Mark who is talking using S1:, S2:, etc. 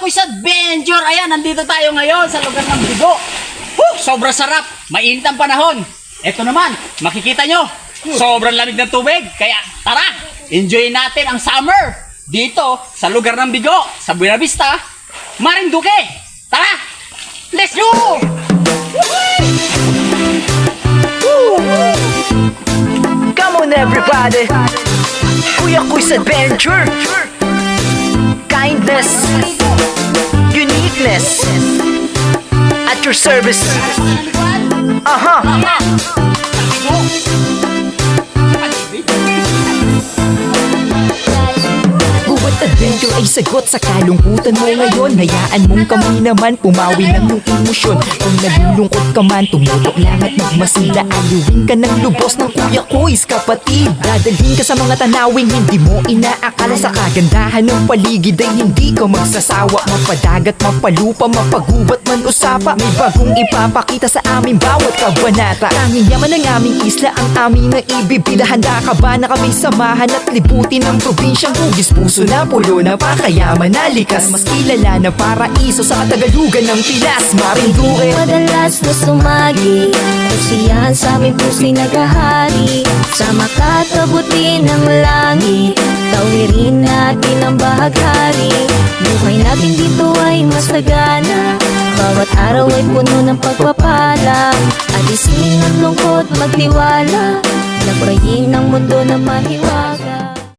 S1: Quiz Adventure! Ayan, nandito tayo ngayon sa lugar ng Bigo. Sobrang sarap, mainit ang panahon. Ito naman, makikita nyo, sobrang lamig ng tubig. Kaya tara, enjoy natin ang summer dito sa lugar ng Bigo, sa Buena Vista, Marinduque. Tara, let's go!
S2: Come on everybody, Kuya Quiz Adventure. Kindness, uniqueness, at your service. Buwat adventure ay sagot sa kalungkutan mo ngayon. Hayaan mong kami naman pumawi ng iyong emosyon. Kung nalulungkot ka man, tumulok lang at magmasila. Aliwin ka ng lubos ng Kuya Quiz, kapatid. Dadalhin ka sa mga tanawing hindi mo inaakala. Sa kagandahan ng paligid ay hindi ka magsasawa. Mapadagat, mapalupa, mapagubat man usapa. May bagong ipapakita sa aming bawat kabanata. Tanging yaman ng aming isla ang aming naibibila. Handa ka ba na kami samahan at libutin ang probinsyang hugis puso na pulo na pakayaman na likas. Mas kilala na paraiso sa katagalugan ng Pilas, Marinduque.
S3: Madalas na sumagi, kasiyahan sa aming puso'y naghahari. Sa makakabuti ng langit, tawirin natin ang bahaghari. Buhay natin dito ay masagana, bawat araw ay puno ng pagpapala. Alisin ang lungkot, magtiwala, labrayin ang mundo na mahiwaga.